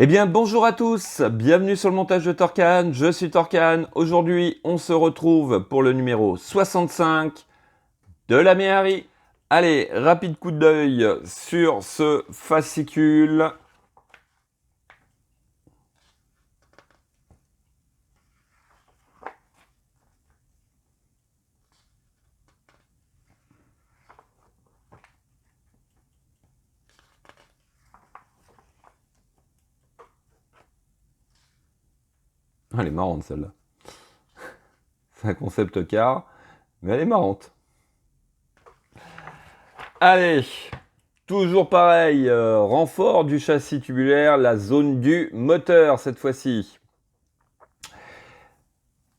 Eh bien, bonjour à tous, bienvenue sur le montage de Torcan, je suis Torcan. Aujourd'hui, on se retrouve pour le numéro 65 de la Méhari. Allez, rapide coup d'œil sur ce fascicule. Elle est marrante celle-là. C'est un concept car, mais elle est marrante. Allez, toujours pareil, renfort du châssis tubulaire, la zone du moteur cette fois-ci.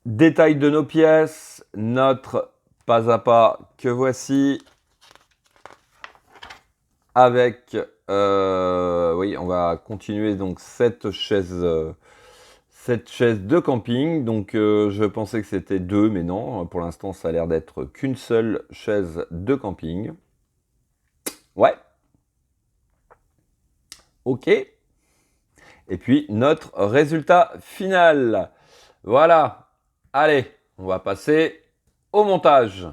Détail de nos pièces, notre pas à pas que voici. Avec, oui, on va continuer donc cette chaise de camping. Donc je pensais que c'était deux, mais non, pour l'instant ça a l'air d'être qu'une seule chaise de camping. Ouais. Ok. Et puis notre résultat final. Voilà. Allez, on va passer au montage.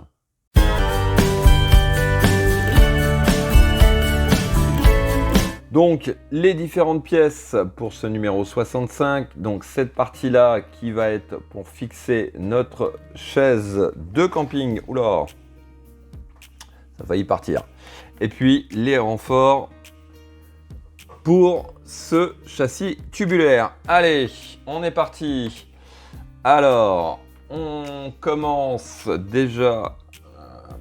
Donc les différentes pièces pour ce numéro 65, donc cette partie-là qui va être pour fixer notre chaise de camping, oula, ça a failli partir. Et puis les renforts pour ce châssis tubulaire. Allez, on est parti. Alors, on commence déjà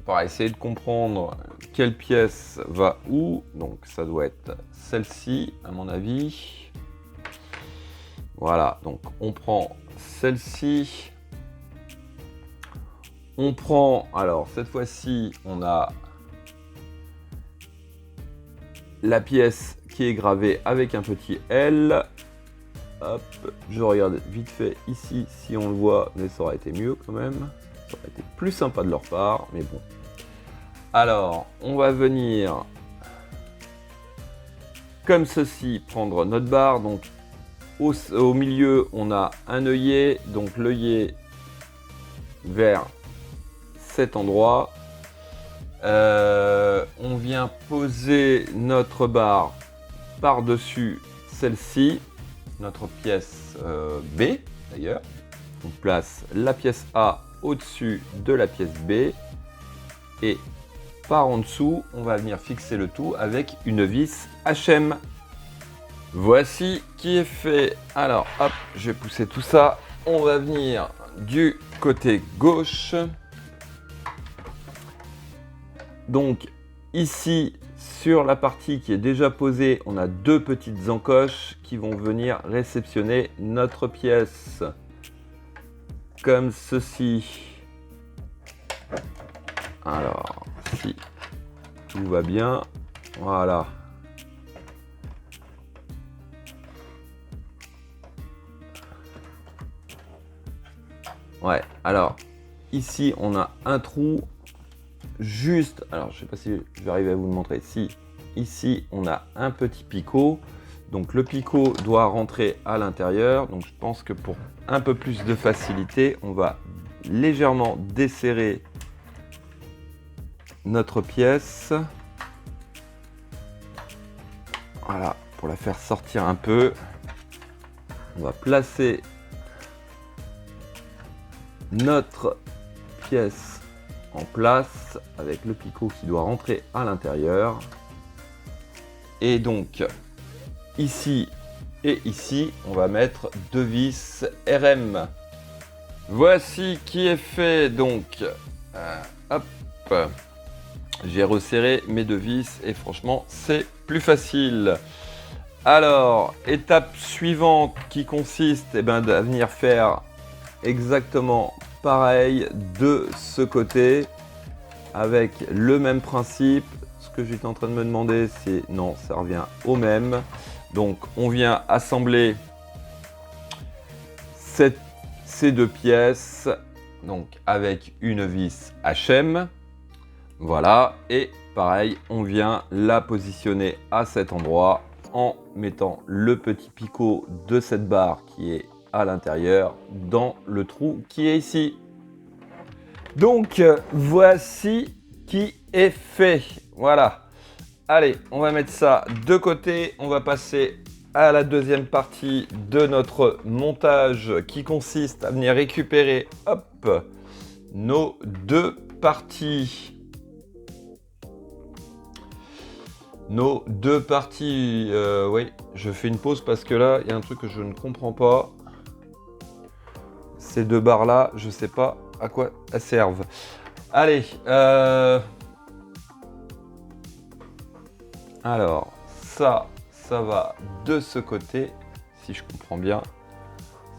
par essayer de comprendre quelle pièce va où. Donc ça doit être celle-ci à mon avis. Voilà, donc on prend celle-ci. On prend, alors cette fois-ci, on a la pièce qui est gravée avec un petit L. Hop, je regarde vite fait ici si on le voit, mais ça aurait été mieux quand même. Ça aurait été plus sympa de leur part, mais bon. Alors, on va venir comme ceci, prendre notre barre. Donc, au milieu, on a un œillet. Donc, l'œillet vers cet endroit. On vient poser notre barre par-dessus celle-ci, notre pièce B d'ailleurs. On place la pièce A au-dessus de la pièce B. Et par en dessous, on va venir fixer le tout avec une vis HM. Voici qui est fait. Alors, hop, je vais pousser tout ça. On va venir du côté gauche. Donc, ici, sur la partie qui est déjà posée, on a deux petites encoches qui vont venir réceptionner notre pièce. Comme ceci. Alors, si tout va bien, voilà. Ouais, alors, ici, on a un trou juste, alors je sais pas si je vais arriver à vous le montrer, si, ici, on a un petit picot. Donc, le picot doit rentrer à l'intérieur. Donc, je pense que pour un peu plus de facilité, on va légèrement desserrer notre pièce. Voilà, pour la faire sortir un peu. On va placer notre pièce en place avec le picot qui doit rentrer à l'intérieur. Et donc, ici et ici, on va mettre deux vis RM. Voici qui est fait. Donc, hop. J'ai resserré mes deux vis et franchement, c'est plus facile. Alors, étape suivante qui consiste à venir faire exactement pareil de ce côté avec le même principe. Ce que j'étais en train de me demander, c'est non, ça revient au même. Donc, on vient assembler ces deux pièces donc avec une vis HM. Voilà, et pareil, on vient la positionner à cet endroit en mettant le petit picot de cette barre qui est à l'intérieur dans le trou qui est ici. Donc voici qui est fait. Voilà. Allez, on va mettre ça de côté. On va passer à la deuxième partie de notre montage qui consiste à venir récupérer hop, nos deux parties. Nos deux parties. Oui, je fais une pause parce que là, il y a un truc que je ne comprends pas. Ces deux barres là, je ne sais pas à quoi elles servent. Allez. Alors, ça va de ce côté, si je comprends bien.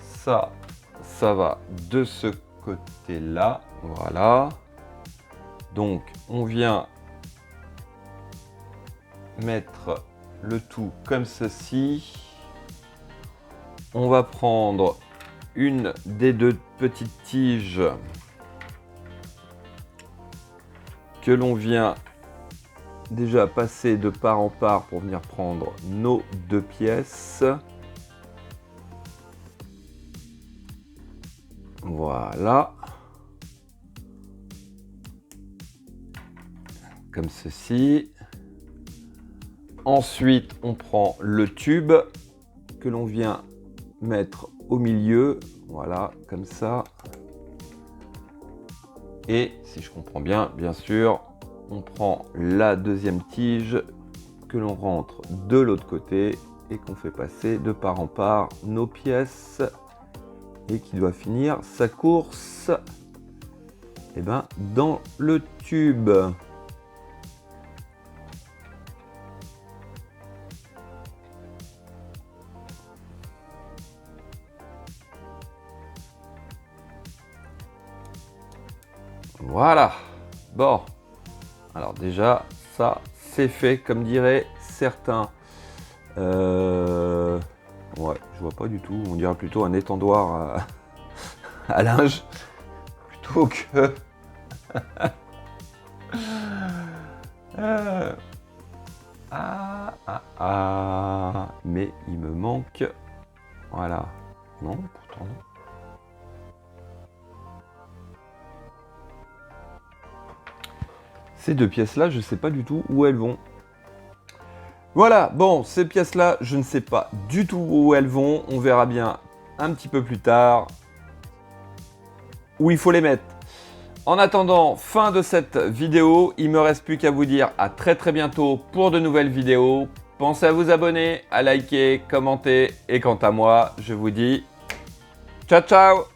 Ça va de ce côté-là. Voilà. Donc, on vient mettre le tout comme ceci. On va prendre une des deux petites tiges que l'on vient déjà passer de part en part pour venir prendre nos deux pièces. Voilà. Comme ceci. Ensuite, on prend le tube que l'on vient mettre au milieu. Voilà, comme ça. Et si je comprends bien, bien sûr, on prend la deuxième tige que l'on rentre de l'autre côté et qu'on fait passer de part en part nos pièces et qui doit finir sa course dans le tube. Voilà. Bon. Alors déjà, ça, c'est fait, comme diraient certains. Ouais, je vois pas du tout. On dirait plutôt un étendoir à linge. Plutôt que... Mais il me manque... Voilà. Non, pourtant non. Ces deux pièces-là, je ne sais pas du tout où elles vont. Voilà, bon, ces pièces-là, je ne sais pas du tout où elles vont. On verra bien un petit peu plus tard où il faut les mettre. En attendant, fin de cette vidéo. Il ne me reste plus qu'à vous dire à très bientôt pour de nouvelles vidéos. Pensez à vous abonner, à liker, commenter. Et quant à moi, je vous dis ciao, ciao!